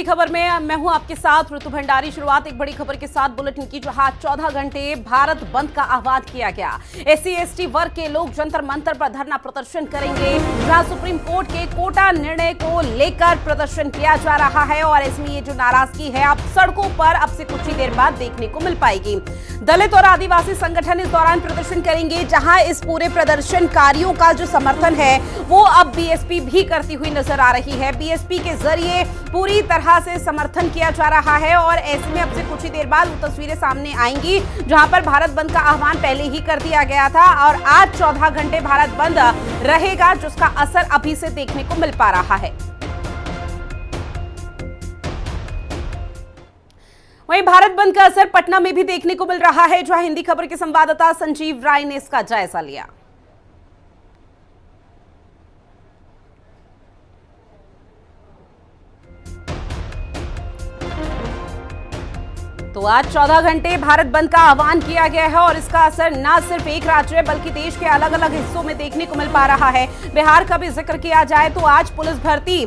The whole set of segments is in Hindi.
बड़ी खबर में मैं हूं आपके साथ ऋतु भंडारी। शुरुआत एक बड़ी खबर के साथ बुलेटिन की, जहां 14 घंटे भारत बंद का आह्वान किया गया। SC/ST वर्ग के लोग जंतर मंतर पर धरना प्रदर्शन करेंगे, जहां सुप्रीम कोर्ट के कोटा निर्णय को लेकर प्रदर्शन किया जा रहा है। और इसमें ये जो नाराजगी है अब सड़कों पर अब से कुछ ही देर बाद देखने को मिल पाएगी। दलित और आदिवासी संगठन इस दौरान प्रदर्शन करेंगे, जहां इस पूरे प्रदर्शनकारियों का जो समर्थन है वो अब BSP भी करती हुई नजर आ रही है। BSP के जरिए पूरी तरह से समर्थन किया जा रहा है और ऐसे में अब से कुछ ही देर बाद वो तस्वीरें सामने आएंगी जहां पर भारत बंद का आह्वान पहले ही कर दिया गया था और आज 14 घंटे भारत बंद रहेगा, जिसका असर अभी से देखने को मिल पा रहा है। वहीं भारत बंद का असर पटना में भी देखने को मिल रहा है, जहां हिंदी खबर के संवाददाता संजीव राय ने इसका जायजा लिया। तो आज 14 घंटे भारत बंद का आह्वान किया गया है और इसका असर न सिर्फ एक राज्य बल्कि देश के अलग अलग हिस्सों में देखने को मिल पा रहा है। बिहार का भी जिक्र किया जाए तो आज पुलिस भर्ती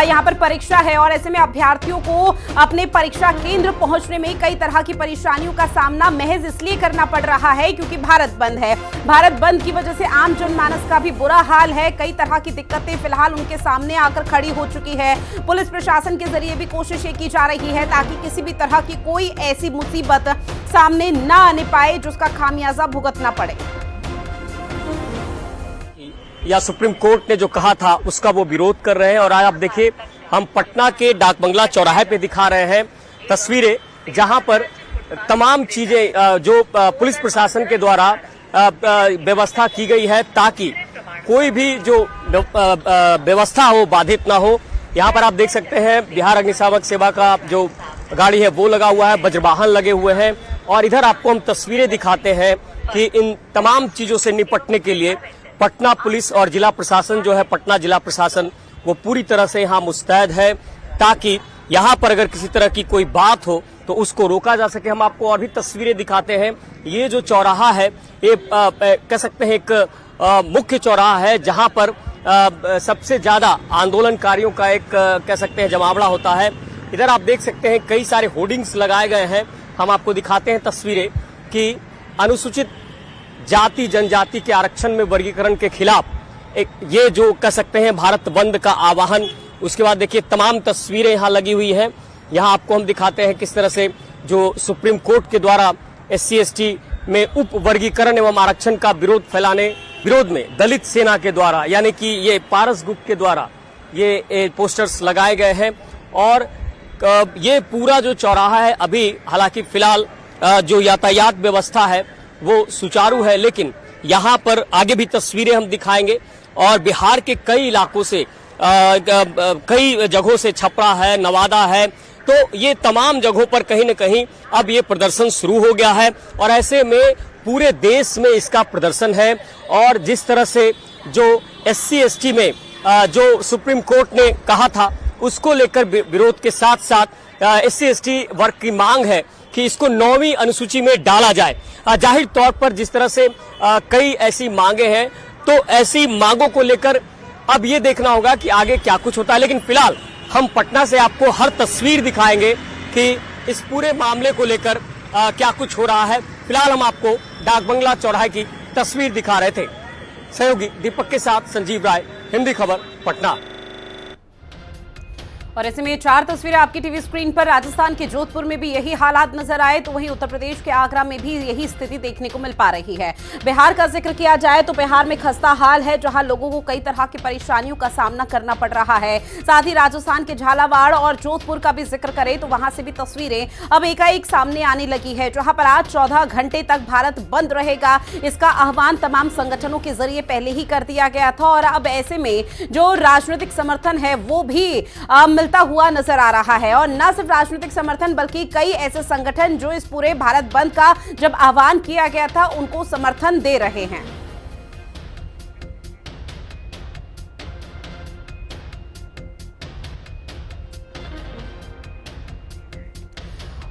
यहां पर परीक्षा है और ऐसे में अभ्यर्थियों को अपने परीक्षा केंद्र पहुंचने में कई तरह की परेशानियों का सामना महज इसलिए करना पड़ रहा है क्योंकि भारत बंद है। भारत बंद की वजह से आम जनमानस का भी बुरा हाल है। कई तरह की दिक्कतें फिलहाल उनके सामने आकर खड़ी हो चुकी है। पुलिस प्रशासन के जरिए भी कोशिशें की जा रही है ताकि किसी भी तरह की कोई ऐसी मुसीबत सामने ना आने पाए जिसका खामियाजा भुगतना पड़े। या सुप्रीम कोर्ट ने जो कहा था उसका वो विरोध कर रहे हैं। और आज आप देखिए, हम पटना के डाक बंगला चौराहे पे दिखा रहे हैं तस्वीरें, जहां पर तमाम चीजें जो पुलिस प्रशासन के द्वारा व्यवस्था की गई है ताकि कोई भी जो व्यवस्था हो बाधित ना हो। यहाँ पर आप देख सकते हैं बिहार अग्निशामक सेवा का जो गाड़ी है वो लगा हुआ है, वज्रवाहन लगे हुए हैं। और इधर आपको हम तस्वीरें दिखाते हैं कि इन तमाम चीजों से निपटने के लिए पटना पुलिस और जिला प्रशासन जो है, पटना जिला प्रशासन वो पूरी तरह से यहाँ मुस्तैद है ताकि यहाँ पर अगर किसी तरह की कोई बात हो तो उसको रोका जा सके। हम आपको और भी तस्वीरें दिखाते हैं। ये जो चौराहा है ये कह सकते हैं एक मुख्य चौराहा है जहाँ पर सबसे ज्यादा आंदोलनकारियों का एक कह सकते हैं जमावड़ा होता है। इधर आप देख सकते हैं कई सारे होर्डिंग्स लगाए गए हैं। हम आपको दिखाते हैं तस्वीरें कि अनुसूचित जाति जनजाति के आरक्षण में वर्गीकरण के खिलाफ एक ये जो कह सकते हैं भारत बंद का आह्वान। उसके बाद देखिए तमाम तस्वीरें यहाँ लगी हुई हैं। यहाँ आपको हम दिखाते हैं किस तरह से जो सुप्रीम कोर्ट के द्वारा SC/ST में उप वर्गीकरण एवं आरक्षण का विरोध में दलित सेना के द्वारा यानी कि ये पारस गुप्त के द्वारा ये पोस्टर्स लगाए गए हैं। और ये पूरा जो चौराहा है अभी हालांकि फिलहाल जो यातायात व्यवस्था है वो सुचारू है, लेकिन यहाँ पर आगे भी तस्वीरें हम दिखाएंगे। और बिहार के कई इलाकों से कई जगहों से छपरा है, नवादा है, तो ये तमाम जगहों पर कहीं न कहीं अब ये प्रदर्शन शुरू हो गया है। और ऐसे में पूरे देश में इसका प्रदर्शन है। और जिस तरह से जो SC/ST में जो सुप्रीम कोर्ट ने कहा था उसको लेकर विरोध के साथ साथ SC/ST वर्ग की मांग है कि इसको 9वीं अनुसूची में डाला जाए। जाहिर तौर पर जिस तरह से कई ऐसी मांगे हैं तो ऐसी मांगों को लेकर अब ये देखना होगा कि आगे क्या कुछ होता है। लेकिन फिलहाल हम पटना से आपको हर तस्वीर दिखाएंगे कि इस पूरे मामले को लेकर क्या कुछ हो रहा है। फिलहाल हम आपको डाक बंगला चौराहे की तस्वीर दिखा रहे थे। सहयोगी दीपक के साथ संजीव राय, हिंदी खबर, पटना। और ऐसे में 4 तस्वीरें आपकी टीवी स्क्रीन पर। राजस्थान के जोधपुर में भी यही हालात नजर आए तो वहीं उत्तर प्रदेश के आगरा में भी यही स्थिति देखने को मिल पा रही है। बिहार का जिक्र किया जाए तो बिहार में खस्ता हाल है, जहां लोगों को कई तरह की परेशानियों का सामना करना पड़ रहा है। साथ ही राजस्थान के झालावाड़ और जोधपुर का भी जिक्र करें तो वहां से भी तस्वीरें अब एकाएक सामने आने लगी है, जहां पर आज 14 घंटे तक भारत बंद रहेगा। इसका आह्वान तमाम संगठनों के जरिए पहले ही कर दिया गया था और अब ऐसे में जो राजनीतिक समर्थन है वो भी मिलता हुआ नजर आ रहा है। और न सिर्फ राजनीतिक समर्थन बल्कि कई ऐसे संगठन जो इस पूरे भारत बंद का जब आह्वान किया गया था उनको समर्थन दे रहे हैं।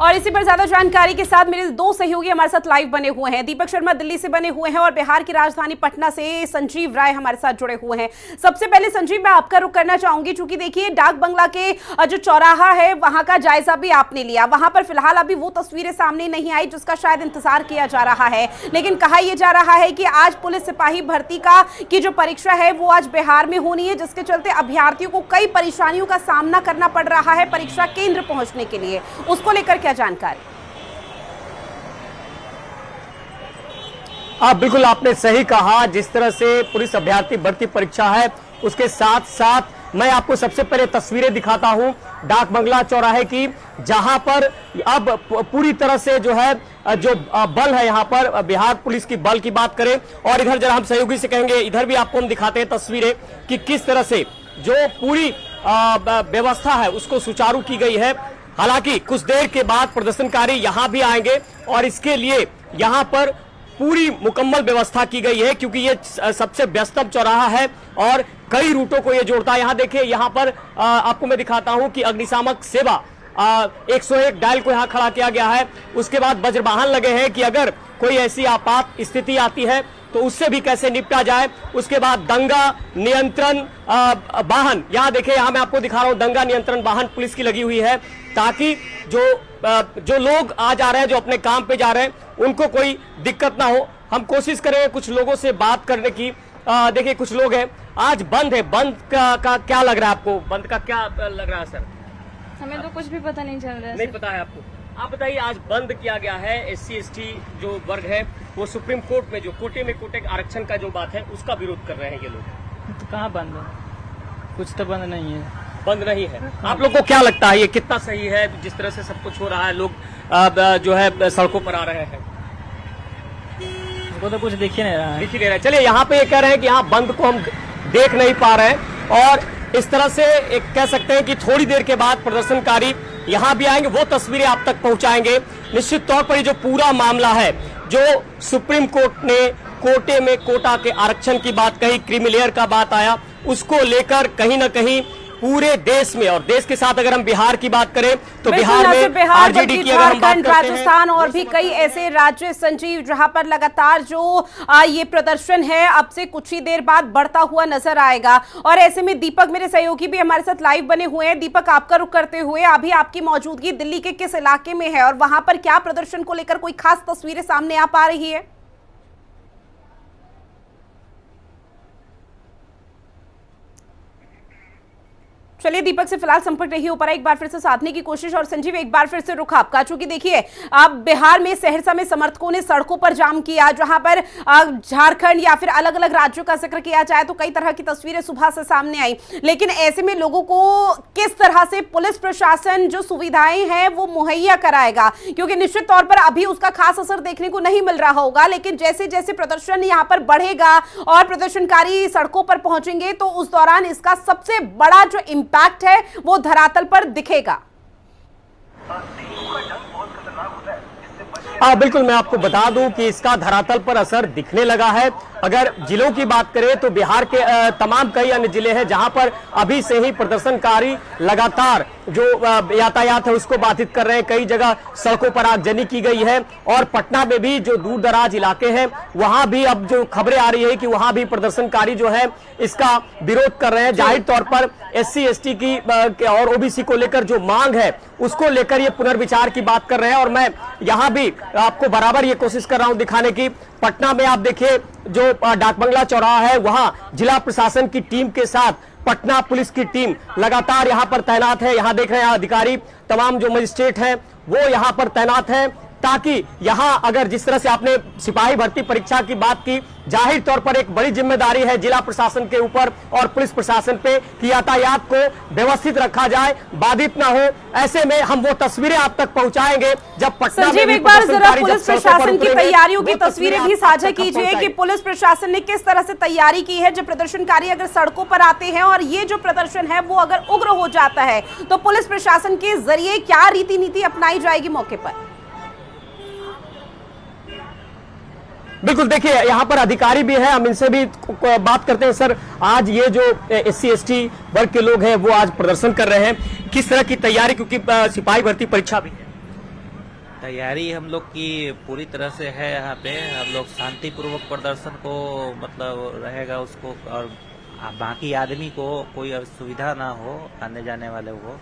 और इसी पर ज्यादा जानकारी के साथ मेरे दो सहयोगी हमारे साथ लाइव बने हुए हैं। दीपक शर्मा दिल्ली से बने हुए हैं और बिहार की राजधानी पटना से संजीव राय हमारे साथ जुड़े हुए हैं। सबसे पहले संजीव, मैं आपका रुख करना चाहूंगी, चूंकि देखिए डाक बंगला के जो चौराहा है वहां का जायजा भी आपने लिया। वहां पर फिलहाल अभी वो तस्वीरें सामने नहीं आई जिसका शायद इंतजार किया जा रहा है, लेकिन कहा यह जा रहा है कि आज पुलिस सिपाही भर्ती की जो परीक्षा है वो आज बिहार में होनी है, जिसके चलते अभ्यर्थियों को कई परेशानियों का सामना करना पड़ रहा है परीक्षा केंद्र पहुंचने के लिए। उसको लेकर क्या जानकारी? बिल्कुल आपने सही कहा। जिस तरह से पुलिस अभ्यर्थी भर्ती परीक्षा है उसके साथ साथ मैं आपको सबसे पहले तस्वीरें दिखाता हूं डाक बंगला चौराहे की, जहां पर अब पूरी तरह से जो है जो बल है यहाँ पर बिहार पुलिस की बल की बात करें, और इधर जरा हम सहयोगी से कहेंगे इधर भी आपको हम दिखाते हैं तस्वीरें कि किस तरह से जो पूरी व्यवस्था है उसको सुचारू की गई है। हालांकि कुछ देर के बाद प्रदर्शनकारी यहां भी आएंगे और इसके लिए यहां पर पूरी मुकम्मल व्यवस्था की गई है, क्योंकि ये सबसे व्यस्तम चौराहा है और कई रूटों को ये जोड़ता है। यहां देखिए, यहां पर आपको मैं दिखाता हूं कि अग्निशामक सेवा 101 डायल को यहां खड़ा किया गया है। उसके बाद वज्रवाहन लगे हैं कि अगर कोई ऐसी आपात स्थिति आती है तो उससे भी कैसे निपटा जाए। उसके बाद दंगा नियंत्रण वाहन, यहां देखिए, यहां मैं आपको दिखा रहा हूं दंगा नियंत्रण वाहन पुलिस की लगी हुई है, ताकि जो लोग आ जा रहे हैं, जो अपने काम पे जा रहे हैं, उनको कोई दिक्कत ना हो। हम कोशिश करेंगे कुछ लोगों से बात करने की। देखिए कुछ लोग हैं, आज बंद है, बंद का क्या लग रहा है आपको? बंद का क्या लग रहा है सर? हमें तो कुछ भी पता नहीं चल रहा है। नहीं पता है आपको? आप बताइए, आज बंद किया गया है। SC ST जो वर्ग है वो सुप्रीम कोर्ट में जो कोटे में कोटे आरक्षण का जो बात है उसका विरोध कर रहे हैं ये लोग। तो कहाँ बंद है? कुछ तो बंद नहीं है। बंद नहीं है। आप लोग को क्या लगता है ये कितना सही है जिस तरह से सब कुछ हो रहा है, लोग जो है सड़कों पर आ रहे हैं? वो तो कुछ दिख ही नहीं रहा है। दिख ही नहीं रहा है। चलिए, यहाँ पे ये कह रहे हैं कि यहाँ बंद को हम देख नहीं पा रहे हैं, और इस तरह से एक कह सकते हैं कि थोड़ी देर के बाद प्रदर्शनकारी यहाँ भी आएंगे, वो तस्वीरें आप तक पहुंचाएंगे। निश्चित तौर पर ये जो पूरा मामला है, जो सुप्रीम कोर्ट ने कोटे में कोटा के आरक्षण की बात कही, क्रीमी लेयर का बात आया, उसको लेकर कहीं ना कहीं पूरे देश में, और देश के साथ अगर हम बिहार की बात करें तो बिहार में RJD की अगर हम बात करते हैं, राजस्थान और भी कई ऐसे राज्य संजीव जहां पर लगातार जो ये प्रदर्शन है अब से कुछ ही देर बाद बढ़ता हुआ नजर आएगा। और ऐसे में दीपक मेरे सहयोगी भी हमारे साथ लाइव बने हुए हैं। दीपक, आपका रुख करते हुए, अभी आपकी मौजूदगी दिल्ली के किस इलाके में है और वहां पर क्या प्रदर्शन को लेकर कोई खास तस्वीरें सामने आ पा रही है? चलिए दीपक से फिलहाल संपर्क नहीं हो पा रहा, एक बार फिर से साधने की कोशिश। और संजीव, एक बार फिर से रुख आपका, चूंकि देखिए आप बिहार में सहरसा में समर्थकों ने सड़कों पर जाम किया, जहां पर झारखंड या फिर अलग अलग राज्यों का जिक्र किया जाए तो कई तरह की तस्वीरें सुबह से सामने आई। लेकिन ऐसे में लोगों को किस तरह से पुलिस प्रशासन जो सुविधाएं हैं वो मुहैया कराएगा, क्योंकि निश्चित तौर पर अभी उसका खास असर देखने को नहीं मिल रहा होगा, लेकिन जैसे जैसे प्रदर्शन यहाँ पर बढ़ेगा और प्रदर्शनकारी सड़कों पर पहुंचेंगे तो उस दौरान इसका सबसे बड़ा जो इम्पैक्ट है वो धरातल पर दिखेगा। बिल्कुल, मैं आपको बता दूं कि इसका धरातल पर असर दिखने लगा है। अगर जिलों की बात करें तो बिहार के तमाम कई अन्य जिले हैं जहां पर अभी से ही प्रदर्शनकारी लगातार जो यातायात है उसको बाधित कर रहे हैं। कई जगह सड़कों पर आगजनी की गई है, और पटना में भी जो दूर दराज इलाके हैं वहां भी अब जो खबरें आ रही है कि वहां भी प्रदर्शनकारी जो है इसका विरोध कर रहे हैं। जाहिर तौर पर SC ST की और OBC को लेकर जो मांग है उसको लेकर ये पुनर्विचार की बात कर रहे हैं। और मैं यहां भी आपको बराबर ये कोशिश कर रहा हूं दिखाने की। पटना में आप देखिए जो डाक बंगला चौराहा है वहां जिला प्रशासन की टीम के साथ पटना पुलिस की टीम लगातार यहां पर तैनात है। यहां देख रहे हैं अधिकारी, तमाम जो मजिस्ट्रेट हैं वो यहां पर तैनात हैं, ताकि यहां अगर जिस तरह से आपने सिपाही भर्ती परीक्षा की बात की, जाहिर तौर पर एक बड़ी जिम्मेदारी है जिला प्रशासन के ऊपर और पुलिस प्रशासन पे कि यातायात को व्यवस्थित रखा जाए, बाधित ना हो। ऐसे में हम वो तस्वीरें आप तक पहुंचाएंगे जब पटना में एक बार जरा पुलिस प्रशासन की तैयारियों की तस्वीरें भी साझा कीजिए कि पुलिस प्रशासन ने किस तरह से तैयारी की है। जब प्रदर्शनकारी अगर सड़कों पर आते हैं और ये जो प्रदर्शन है वो अगर उग्र हो जाता है तो पुलिस प्रशासन के जरिए क्या रीति नीति अपनाई जाएगी मौके पर? बिल्कुल, देखिए यहाँ पर अधिकारी भी हैं, हम इनसे भी बात करते हैं। सर, आज ये जो SC ST वर्ग के लोग हैं वो आज प्रदर्शन कर रहे हैं, किस तरह की तैयारी, क्योंकि सिपाही भर्ती परीक्षा भी है? तैयारी हम लोग की पूरी तरह से है। यहाँ पे हम लोग शांतिपूर्वक प्रदर्शन को मतलब रहेगा उसको, और बाकी आदमी को कोई असुविधा ना हो, आने जाने वाले को,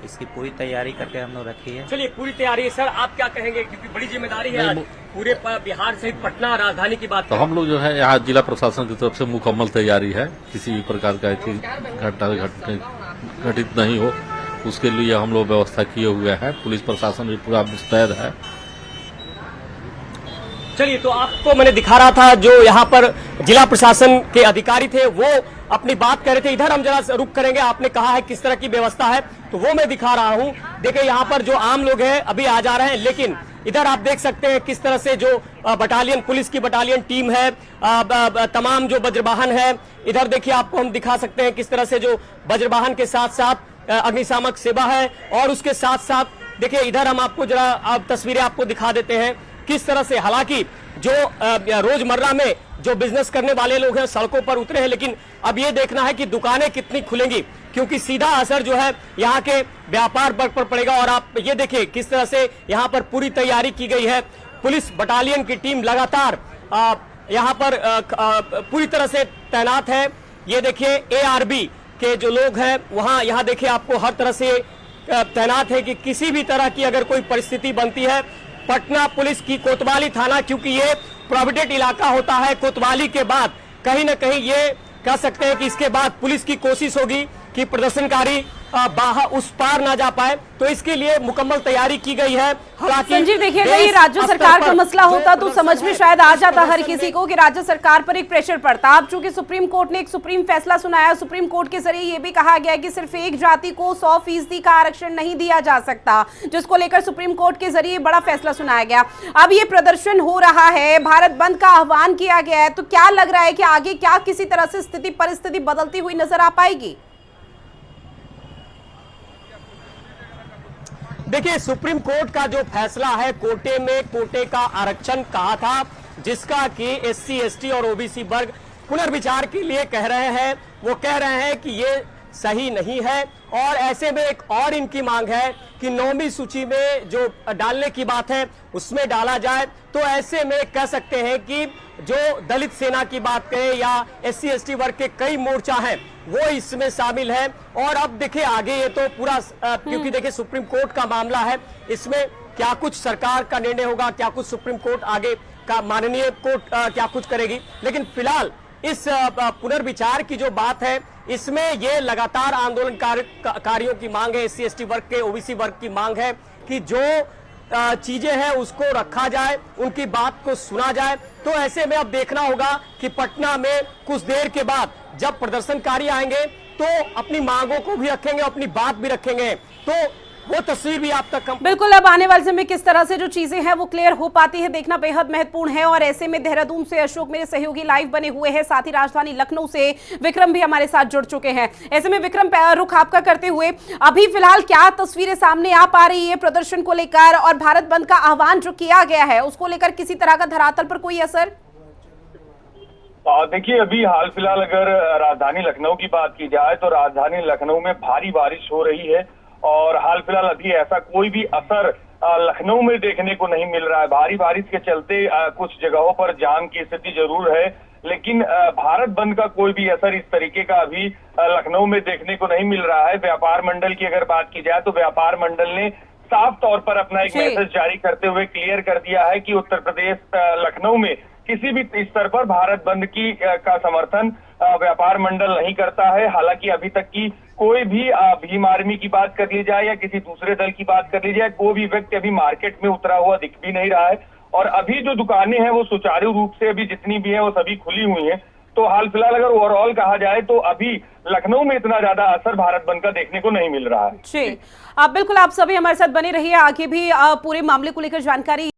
इसकी पूरी तैयारी करके हम लोग रखी है। चलिए, पूरी तैयारी है। सर, आप क्या कहेंगे, क्योंकि बड़ी जिम्मेदारी है आज पूरे बिहार सहित पटना राजधानी की बात तो हम लोग जो है यहाँ जिला प्रशासन की तरफ से मुकम्मल तैयारी है, किसी भी प्रकार का घटना घटित नहीं हो, उसके लिए हम लोग व्यवस्था किए हुए हैं। पुलिस प्रशासन भी पूरा मुस्तैद है। चलिए, तो आपको मैंने दिखा रहा था जो यहाँ पर जिला प्रशासन के अधिकारी थे, वो अपनी बात कर रहे थे। इधर हम जरा रुक करेंगे, आपने कहा है किस तरह की व्यवस्था है, तो वो मैं दिखा रहा हूँ। देखिए, यहाँ पर जो आम लोग हैं अभी आ जा रहे हैं, लेकिन इधर आप देख सकते हैं किस तरह से जो बटालियन, पुलिस की बटालियन टीम है, तमाम जो वज्रवाहन है, इधर देखिए आपको हम दिखा सकते हैं किस तरह से जो वज्रवाहन के साथ साथ अग्निशामक सेवा है, और उसके साथ साथ देखिए इधर हम आपको जरा तस्वीरें आपको दिखा देते हैं किस तरह से, हालांकि जो रोजमर्रा में जो बिजनेस करने वाले लोग हैं सड़कों पर उतरे हैं, लेकिन अब ये देखना है कि दुकानें कितनी खुलेंगी, क्योंकि सीधा असर जो है यहाँ के व्यापार वर्ग पर पड़ेगा। और आप ये देखिए किस तरह से यहाँ पर पूरी तैयारी की गई है। पुलिस बटालियन की टीम लगातार यहाँ पर पूरी तरह से तैनात है। ये देखिए ARB के जो लोग हैं वहाँ, यहाँ देखिए आपको हर तरह से तैनात है कि किसी भी तरह की अगर कोई परिस्थिति बनती है, पटना पुलिस की कोतवाली थाना, क्योंकि ये प्रोविडेंट इलाका होता है, कोतवाली के बाद कहीं ना कहीं ये कह सकते हैं कि इसके बाद पुलिस की कोशिश होगी कि प्रदर्शनकारी बाहर उस पार ना जा पाए, तो इसके लिए मुकम्मल तैयारी की गई है। हालांकि संजीव, देखिएगा ये राज्य सरकार का मसला होता तो समझ में शायद आ जाता हर किसी को कि राज्य सरकार पर एक प्रेशर पड़ता। अब चूंकि सुप्रीम कोर्ट ने एक सुप्रीम फैसला सुनाया, सुप्रीम कोर्ट के जरिए ये भी कहा गया कि सिर्फ एक जाति को 100% का आरक्षण नहीं दिया जा सकता, जिसको लेकर सुप्रीम कोर्ट के जरिए बड़ा फैसला सुनाया गया। अब ये प्रदर्शन हो रहा है, भारत बंद का आह्वान किया गया है, तो क्या लग रहा है कि आगे क्या किसी तरह से स्थिति परिस्थिति बदलती हुई नजर आ पाएगी? देखिए, सुप्रीम कोर्ट का जो फैसला है, कोटे में कोटे का आरक्षण कहा था, जिसका कि SC ST और OBC वर्ग पुनर्विचार के लिए कह रहे हैं, वो कह रहे हैं कि ये सही नहीं है। और ऐसे में एक और इनकी मांग है कि 9वीं सूची में जो डालने की बात है उसमें डाला जाए। तो ऐसे में कह सकते हैं कि जो दलित सेना की बात करें या SC ST वर्ग के कई मोर्चा हैं वो इसमें शामिल है। और अब देखिए आगे ये तो पूरा क्योंकि देखिए सुप्रीम कोर्ट का मामला है, इसमें क्या कुछ सरकार का निर्णय होगा, क्या कुछ सुप्रीम कोर्ट आगे का माननीय कोर्ट क्या कुछ करेगी, लेकिन फिलहाल इस पुनर्विचार की जो बात है इसमें ये लगातार आंदोलनकारियों की मांग है, SC ST वर्ग के, OBC वर्ग की मांग है कि जो चीजें हैं उसको रखा जाए, उनकी बात को सुना जाए। तो ऐसे में अब देखना होगा कि पटना में कुछ देर के बाद जब प्रदर्शनकारी आएंगे तो अपनी मांगों को भी रखेंगे, अपनी बात भी रखेंगे, तो वो तस्वीर भी आप तक बिल्कुल अब आने वाले समय किस तरह से जो चीजें हैं वो क्लियर हो पाती है, देखना बेहद महत्वपूर्ण है। और ऐसे में देहरादून से अशोक मेरे सहयोगी लाइव बने हुए हैं, साथ ही राजधानी लखनऊ से विक्रम भी हमारे साथ जुड़ चुके हैं। ऐसे में विक्रम, रुख आपका करते हुए अभी फिलहाल क्या तस्वीरें सामने आ पा रही है प्रदर्शन को लेकर, और भारत बंद का आह्वान जो किया गया है उसको लेकर किसी तरह का धरातल पर कोई असर? देखिए, अभी हाल फिलहाल अगर राजधानी लखनऊ की बात की जाए तो राजधानी लखनऊ में भारी बारिश हो रही है, और हाल फिलहाल अभी ऐसा कोई भी असर लखनऊ में देखने को नहीं मिल रहा है। भारी बारिश के चलते कुछ जगहों पर जाम की स्थिति जरूर है, लेकिन भारत बंद का कोई भी असर इस तरीके का अभी लखनऊ में देखने को नहीं मिल रहा है। व्यापार मंडल की अगर बात की जाए तो व्यापार मंडल ने साफ तौर पर अपना एक मैसेज जारी करते हुए क्लियर कर दिया है कि उत्तर प्रदेश लखनऊ में किसी भी स्तर पर भारत बंद का समर्थन व्यापार मंडल नहीं करता है। हालांकि अभी तक की कोई भी भीम आर्मी की बात कर ली जाए या किसी दूसरे दल की बात कर ली जाए, कोई भी व्यक्ति अभी मार्केट में उतरा हुआ दिख भी नहीं रहा है, और अभी जो दुकानें हैं वो सुचारू रूप से अभी जितनी भी हैं वो सभी खुली हुई हैं। तो हाल फिलहाल अगर ओवरऑल कहा जाए तो अभी लखनऊ में इतना ज्यादा असर भारत बंद का देखने को नहीं मिल रहा है। जी, आप बिल्कुल, आप सभी हमारे साथ बने रहिए, आगे भी पूरे मामले को लेकर जानकारी